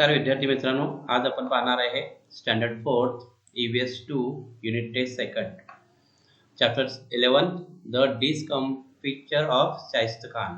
नमस्कार विद्यार्थी मित्रांनो, आज आपण पाहणार आहे standard 4th EVS 2 unit test second chapter 11 the discomfiture of Shaista Khan.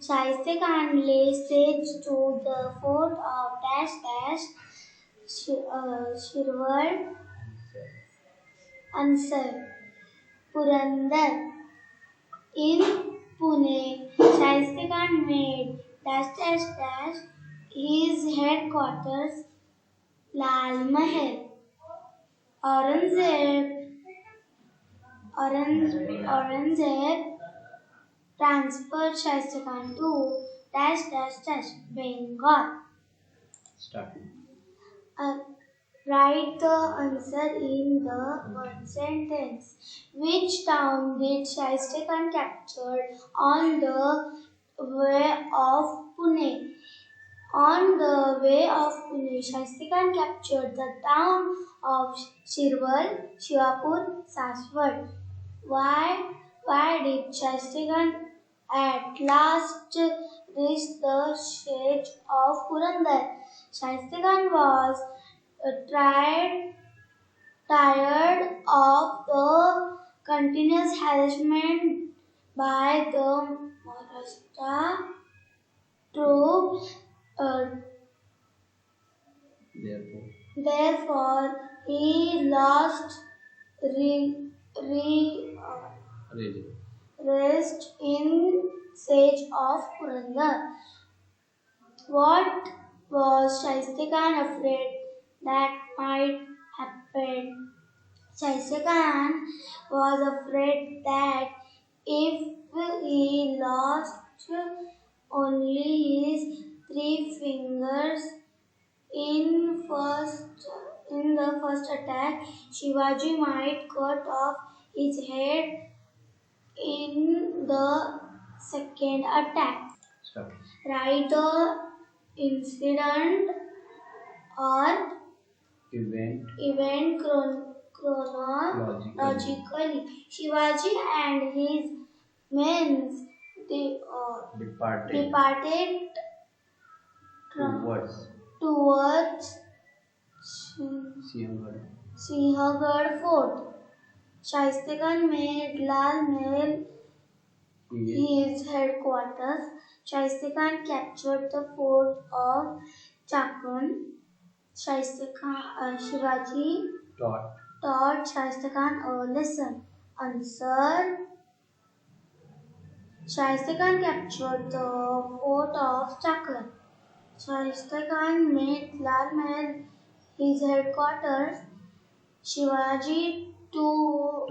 Shaista Khan lays siege to the fort of Shirwar Ansar, Purandar. In Pune, Shaista Khan made his headquarters Lal Mahal. Aurangzeb transferred Shaista Khan to Bengal. Start. Write the answer in the one sentence. Which town did Shaista Khan capture on the way of Pune? On the way of Pune, Shaista Khan captured the town of Shirwar, Shivapur, Saswat. Why did Shaista Khan at last reach the siege of Purandar? Shaista Khan was tired of the continuous harassment by the Maharashtra troops. Therefore, he lost rest in siege of Purandar. What was Shaista Khan afraid that might happen? Shaista Khan was afraid that if he lost only his 3 fingers in the first attack, Shivaji might cut off his head in the second attack. Stop. Write the incident or event chronologically. Shivaji and his men departed towards Sinhgarh Fort. Shaista Khan made Lal Mahal his headquarters. Shaista Khan captured the fort of Chakan. Shivaji taught Shaista Khan a lesson. Answer. Shaista Khan captured the fort of Chakan. Shaista Khan made Lal Mahal his headquarters. Shivaji taught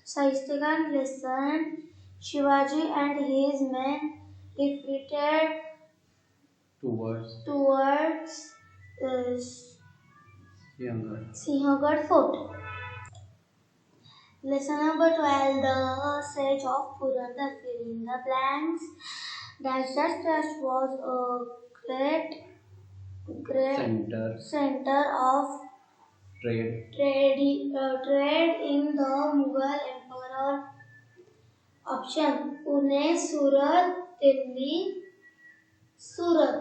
Shaista Khan lesson. Shivaji and his men retreated towards Sinhgarh Fort. Lesson number 12. The siege of Purandar. Fill in the blanks. Dash was a great center of trade in the Mughal Emperor. Option: Pune, Surat, Delhi, Surat.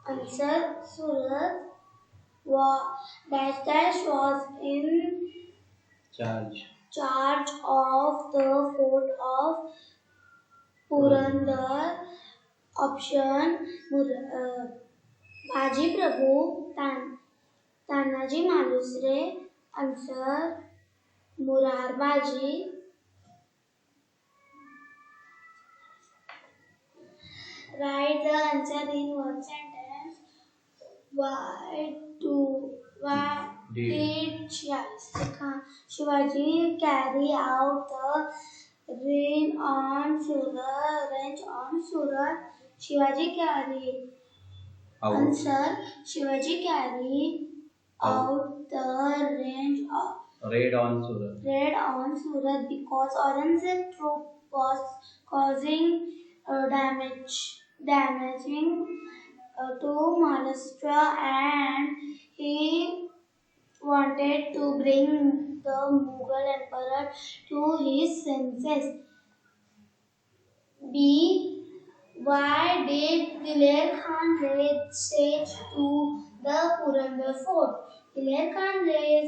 Answer: Surat. Dash was in charge of the fort of Purandar. Option: Baji Prabhu, Tanaji Malusre. Answer: Murar Baji. Write the answer in one sentence. Why did Shivaji carry out the raid on Surat? Shivaji carried. Answer: Shivaji carried out the raid on Surat because Aurangzeb troop was causing damaging to Maharashtra, and he wanted to bring the Mughal emperor to his senses. Why did Diler Khan lay siege to the Purandar fort? Diler Khan laid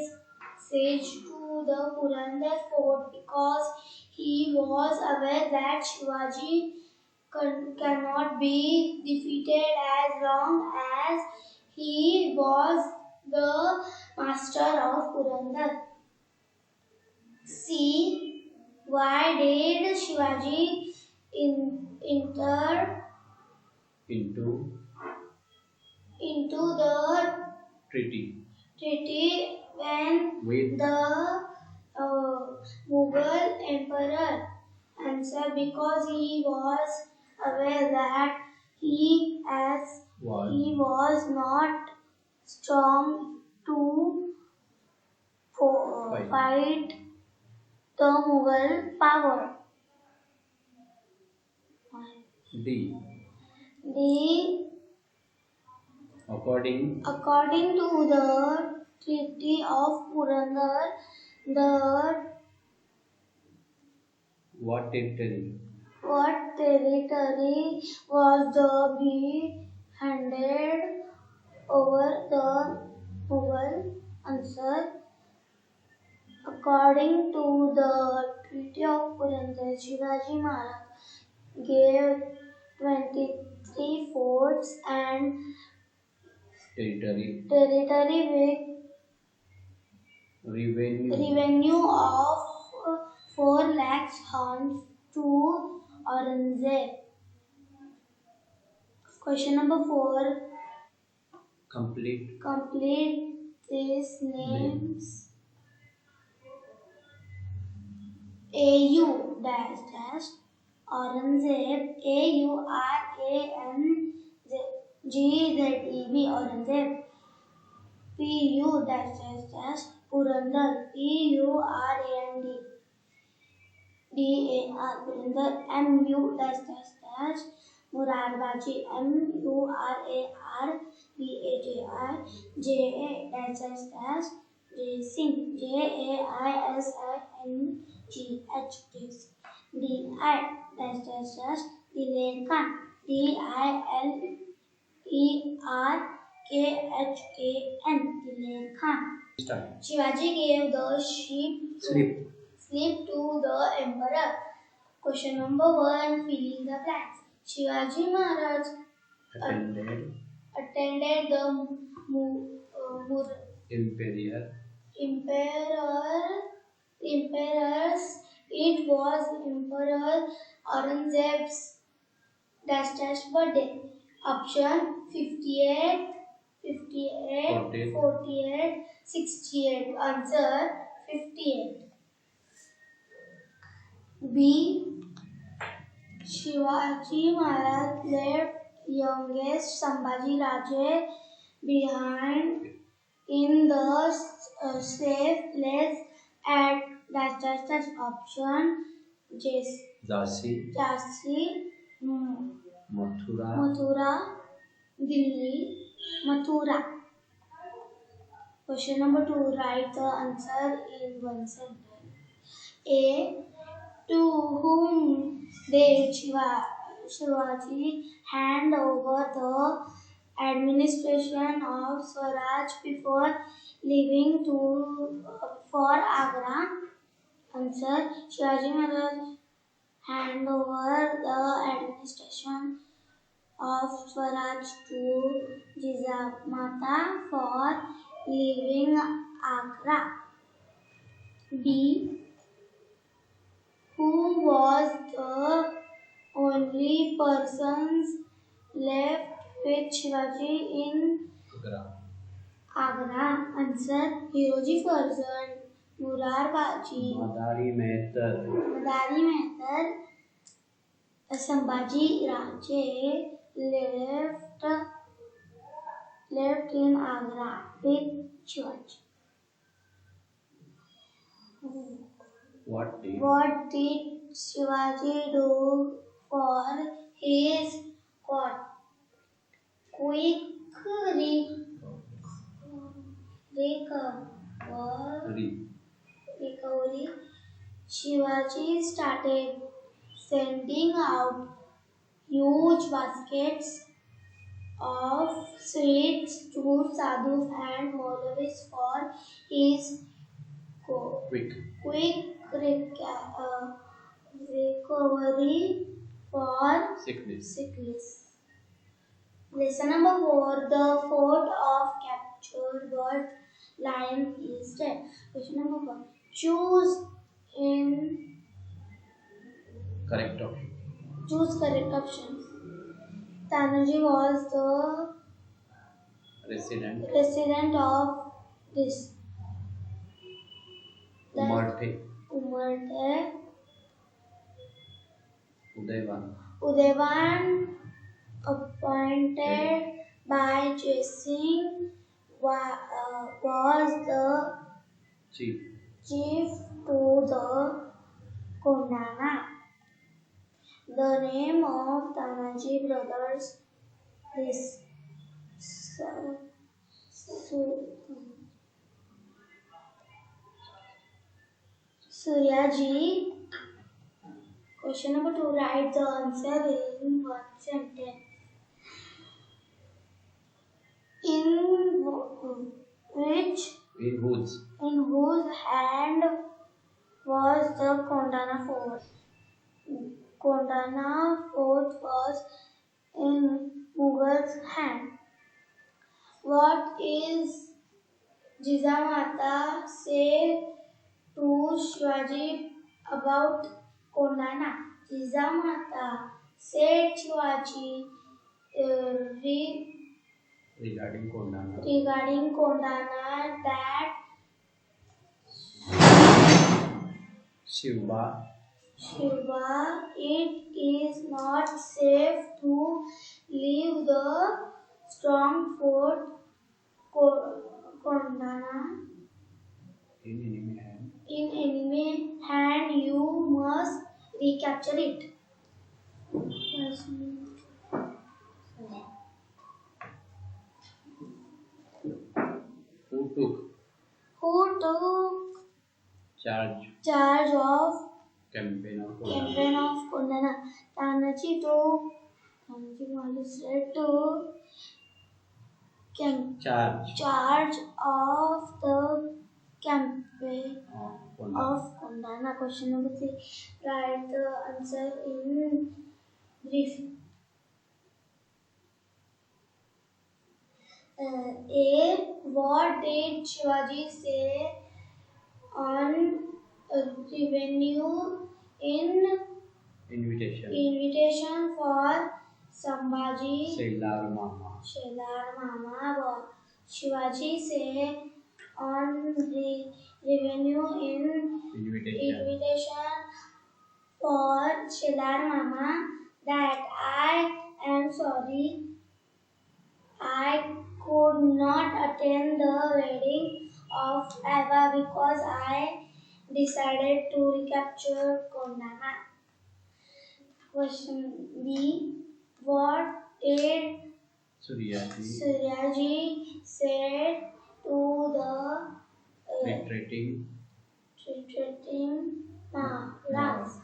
siege to the Purandar fort because he was aware that Shivaji cannot be defeated as long as he was the master of Purandar. C. Why did Shivaji enter into into the treaty when with the Mughal emperor? Answer: because he was aware that he was not strong to fight the Mughal power. D. The According According to the Treaty of Purandar, the what territory? what territory was to be handed over the Mughal? Answer: according to the Treaty of Purandar, Shivaji Maharaj gave 23 forts and Territory. territory with revenue of 4 lakhs horns to Aurangzeb. Question number 4. Complete these names. AU dash dash Aurangzeb, AURANGZEB Aurangzeb. PU dash dash dash Purandar, PURAND DAR Purandar. MU dash dash dash Murarbaji, MURARBAJI. JA dash dash dash Jai Singh, JAISINGH Jai Singh. DI dash dash dash Diler Khan, DILERKHAN Diler Khan. start. Shivaji gave the slip to the emperor. Question number 1. Filling the blanks. Shivaji Maharaj attended the emperors. It was Emperor Aurangzeb's dash dash birthday. Option 58, 48, 68. Answer 58. B. Shivaji Maharaj left youngest Sambhaji Raje behind in the safe place at dash dash dash. Option Jhansi, Mathura, Delhi, Mathura. Question number 2. Write the answer in one sentence. A. To whom did Shivaji hand over the administration of Swaraj before leaving for Agra? Answer: Shivaji Maharaj hand over the administration of Swaraj to Jijamata for leaving Agra. B. Who was the only persons left with Shivaji in Agra? Answer: Hiroji Farzan, Murarbaji, Madari Mehtar, Sambhaji Raje left in Agra with Shivaji. What did Shivaji do for his quick recovery? Shivaji started sending out huge baskets of sweets to Sadhu and Maulavis for his quick. Recovery for sickness. Lesson number 4. The fort of captured bird lion is dead. Question number 1. Choose Correct option. correct options. Tanaji was the resident of this. Umarthe. Udevan appointed by Jaising was the chief to the Kondana. The name of Tanaji brothers is Suryaji. Question number 2. Write the answer in one sentence. In whose hand was the Kondana fort? Kondana fort was in Mughals' hand. What is Jizamata say to Shivaji about Kondana? Jizamata said Shivaji regarding Kondana that Shiva, it is not safe to leave the strong fort Kondana in enemy hand. You must recapture it. Who took charge of campaign of Kondana? Tanaji was led to charge of the campaign of Kondana. Question number 3. Write the answer in brief. A. What did Shivaji say on revenue in invitation for Sambhaji? Shelar Mama. Shivaji say on the revenue in invitation for Shelar Mama that I am sorry I could not attend the wedding of Eva because I decided to recapture Kondana. Question B. What did Suryaji said to the retreating Maras?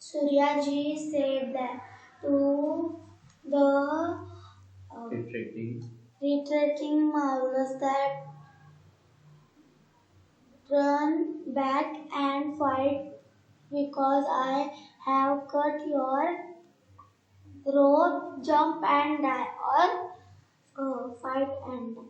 Suryaji said that to the retreating Maras that run back and fight because I have cut your rope, jump and die, or fight and die.